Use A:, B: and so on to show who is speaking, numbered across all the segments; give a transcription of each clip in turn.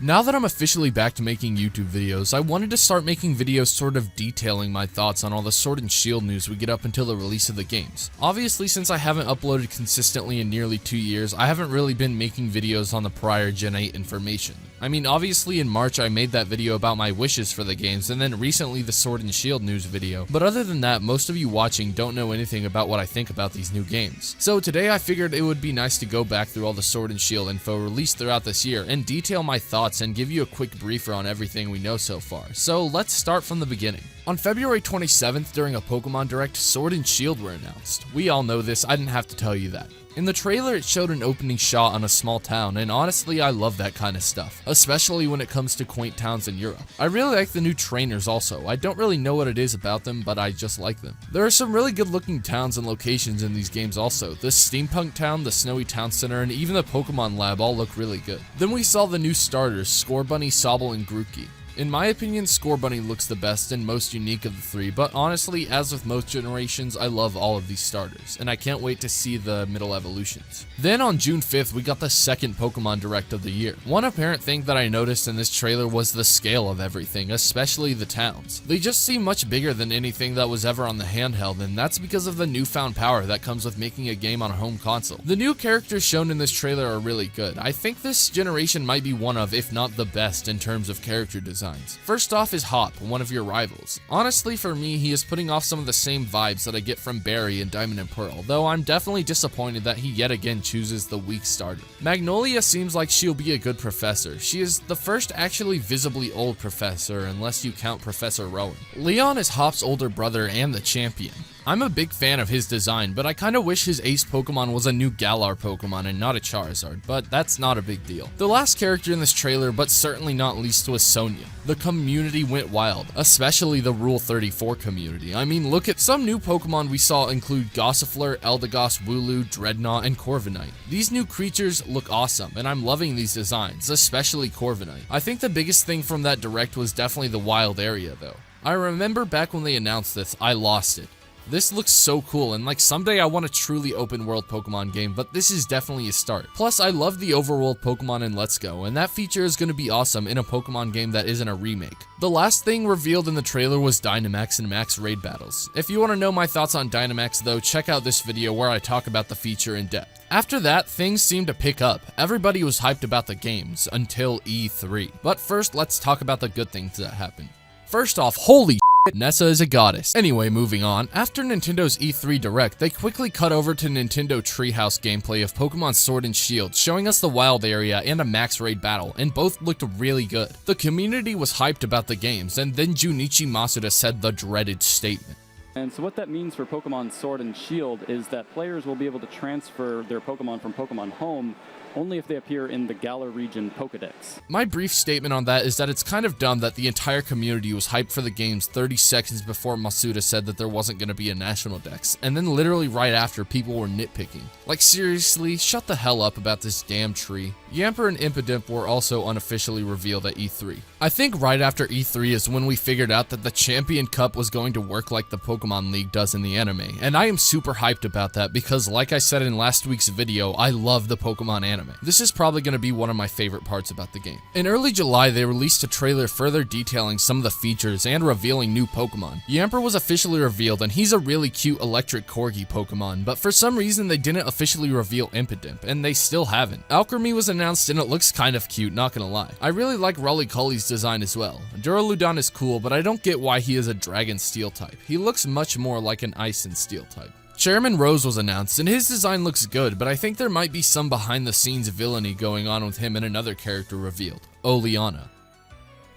A: Now that I'm officially back to making YouTube videos, I wanted to start making videos sort of detailing my thoughts on all the Sword and Shield news we get up until the release of the games. Obviously, since I haven't uploaded consistently in nearly 2 years, I haven't really been making videos on the prior Gen 8 information. I mean, obviously in March I made that video about my wishes for the games, and then recently the Sword and Shield news video, but other than that, most of you watching don't know anything about what I think about these new games. So today I figured it would be nice to go back through all the Sword and Shield info released throughout this year and detail my thoughts and give you a quick briefer on everything we know so far. So let's start from the beginning. On February 27th, during a Pokemon Direct, Sword and Shield were announced. We all know this, I didn't have to tell you that. In the trailer, it showed an opening shot on a small town, and honestly, I love that kind of stuff, especially when it comes to quaint towns in Europe. I really like the new trainers also. I don't really know what it is about them, but I just like them. There are some really good looking towns and locations in these games also. The steampunk town, the snowy town center, and even the Pokemon lab all look really good. Then we saw the new starters, Scorbunny, Sobble, and Grookey. In my opinion, Scorbunny looks the best and most unique of the three, but honestly, as with most generations, I love all of these starters, and I can't wait to see the middle evolutions. Then on June 5th, we got the second Pokemon Direct of the year. One apparent thing that I noticed in this trailer was the scale of everything, especially the towns. They just seem much bigger than anything that was ever on the handheld, and that's because of the newfound power that comes with making a game on a home console. The new characters shown in this trailer are really good. I think this generation might be one of, if not the best, in terms of character design. First off is Hop, one of your rivals. Honestly, for me, he is putting off some of the same vibes that I get from Barry in Diamond and Pearl, though I'm definitely disappointed that he yet again chooses the weak starter. Magnolia seems like she'll be a good professor. She is the first actually visibly old professor, unless you count Professor Rowan. Leon is Hop's older brother and the champion. I'm a big fan of his design, but I kinda wish his ace Pokemon was a new Galar Pokemon and not a Charizard, but that's not a big deal. The last character in this trailer, but certainly not least, was Sonia. The community went wild, especially the Rule 34 community. I mean, look at some new Pokemon we saw include Gossifleur, Eldegoss, Wooloo, Dreadnought, and Corviknight. These new creatures look awesome, and I'm loving these designs, especially Corviknight. I think the biggest thing from that direct was definitely the wild area though. I remember back when they announced this, I lost it. This looks so cool, and like someday I want a truly open world Pokemon game, but this is definitely a start. Plus, I love the overworld Pokemon in Let's Go, and that feature is going to be awesome in a Pokemon game that isn't a remake. The last thing revealed in the trailer was Dynamax and Max raid battles. If you want to know my thoughts on Dynamax though, check out this video where I talk about the feature in depth. After that, things seemed to pick up. Everybody was hyped about the games, until E3. But first, let's talk about the good things that happened. First off, holy Nessa is a goddess. Anyway, moving on. After Nintendo's E3 Direct, they quickly cut over to Nintendo Treehouse gameplay of Pokemon Sword and Shield, showing us the wild area and a max raid battle, and both looked really good. The community was hyped about the games, and then Junichi Masuda said the dreaded statement.
B: And so what that means for Pokemon Sword and Shield is that players will be able to transfer their Pokemon from Pokemon Home only if they appear in the Galar region Pokedex.
A: My brief statement on that is that it's kind of dumb that the entire community was hyped for the games 30 seconds before Masuda said that there wasn't going to be a national dex, and then literally right after people were nitpicking. Like seriously, shut the hell up about this damn tree. Yamper and Impidimp were also unofficially revealed at E3. I think right after E3 is when we figured out that the Champion Cup was going to work like the Pokemon League does in the anime, and I am super hyped about that because like I said in last week's video, I love the Pokemon anime. This is probably going to be one of my favorite parts about the game. In early July, they released a trailer further detailing some of the features and revealing new Pokemon. Yamper was officially revealed, and he's a really cute electric corgi Pokemon, but for some reason they didn't officially reveal Impidimp, and they still haven't. Alchemy was announced and it looks kind of cute, not gonna lie. I really like Rollicully's design as well. Duraludon is cool, but I don't get why he is a Dragon Steel type. He looks much more like an Ice and Steel type. Chairman Rose was announced, and his design looks good, but I think there might be some behind-the-scenes villainy going on with him and another character revealed, Oleana.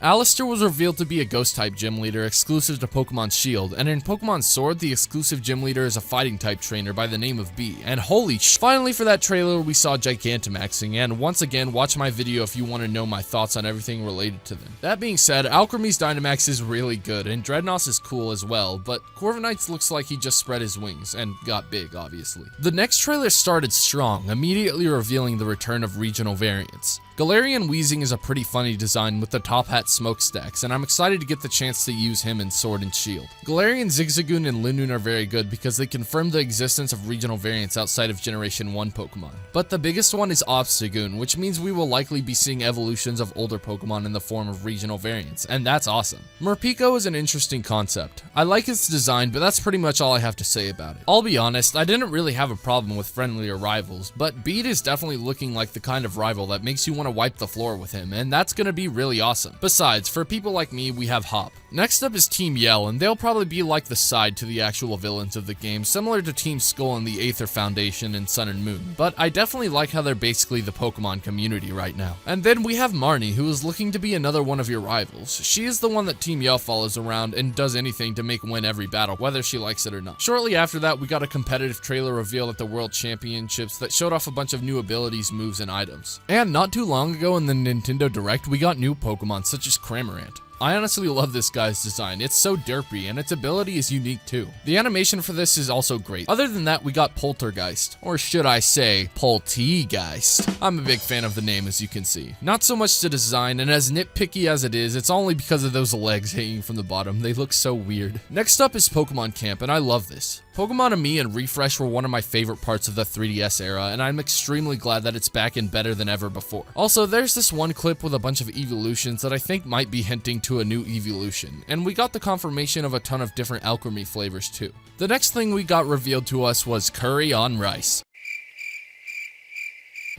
A: Alistair was revealed to be a Ghost-type gym leader exclusive to Pokemon Shield, and in Pokemon Sword, the exclusive gym leader is a Fighting-type trainer by the name of Bee. And holy sh! Finally for that trailer, we saw Gigantamaxing, and once again, watch my video if you want to know my thoughts on everything related to them. That being said, Alchemy's Dynamax is really good, and Dreadnought is cool as well, but Corviknight looks like he just spread his wings, and got big, obviously. The next trailer started strong, immediately revealing the return of regional variants. Galarian Weezing is a pretty funny design with the top hat smokestacks, and I'm excited to get the chance to use him in Sword and Shield. Galarian Zigzagoon and Linoon are very good because they confirm the existence of regional variants outside of Generation 1 Pokemon. But the biggest one is Obstagoon, which means we will likely be seeing evolutions of older Pokemon in the form of regional variants, and that's awesome. Murpico is an interesting concept. I like its design, but that's pretty much all I have to say about it. I'll be honest, I didn't really have a problem with friendlier rivals, but Beat is definitely looking like the kind of rival that makes you want to wipe the floor with him, and that's gonna be really awesome. Besides, for people like me, we have Hop. Next up is Team Yell, and they'll probably be like the side to the actual villains of the game, similar to Team Skull and the Aether Foundation in Sun and Moon, but I definitely like how they're basically the Pokemon community right now. And then we have Marnie, who is looking to be another one of your rivals. She is the one that Team Yell follows around and does anything to make win every battle, whether she likes it or not. Shortly after that, we got a competitive trailer reveal at the World Championships that showed off a bunch of new abilities, moves, and items. And not too long ago in the Nintendo Direct, we got new Pokemon such as Cramorant. I honestly love this guy's design. It's so derpy, and its ability is unique too. The animation for this is also great. Other than that, we got Poltergeist, or should I say, Poltegeist. I'm a big fan of the name, as you can see. Not so much the design, and as nitpicky as it is, it's only because of those legs hanging from the bottom. They look so weird. Next up is Pokemon Camp, and I love this. Pokemon Ami and Refresh were one of my favorite parts of the 3DS era, and I'm extremely glad that it's back and better than ever before. Also, there's this one clip with a bunch of evolutions that I think might be hinting to a new evolution, and we got the confirmation of a ton of different alchemy flavors too. The next thing we got revealed to us was curry on rice.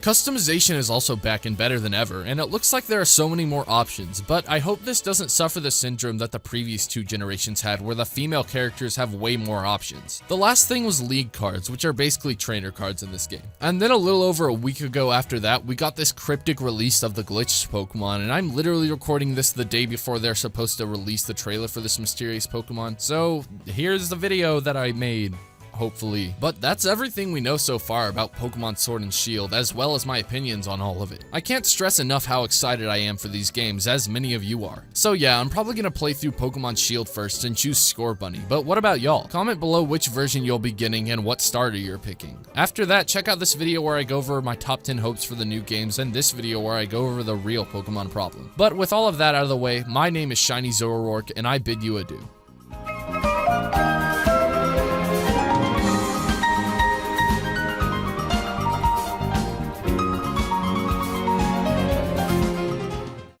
A: Customization is also back and better than ever, and it looks like there are so many more options, but I hope this doesn't suffer the syndrome that the previous two generations had, where the female characters have way more options. The last thing was League cards, which are basically trainer cards in this game. And then a little over a week ago after that, we got this cryptic release of the glitched Pokemon, and I'm literally recording this the day before they're supposed to release the trailer for this mysterious Pokemon, so here's the video that I made. Hopefully. But that's everything we know so far about Pokemon Sword and Shield, as well as my opinions on all of it. I can't stress enough how excited I am for these games, as many of you are. So yeah, I'm probably gonna play through Pokemon Shield first and choose Scorbunny, but what about y'all? Comment below which version you'll be getting and what starter you're picking. After that, check out this video where I go over my top 10 hopes for the new games, and this video where I go over the real Pokemon problem. But with all of that out of the way, my name is Shiny Zoroark, and I bid you adieu.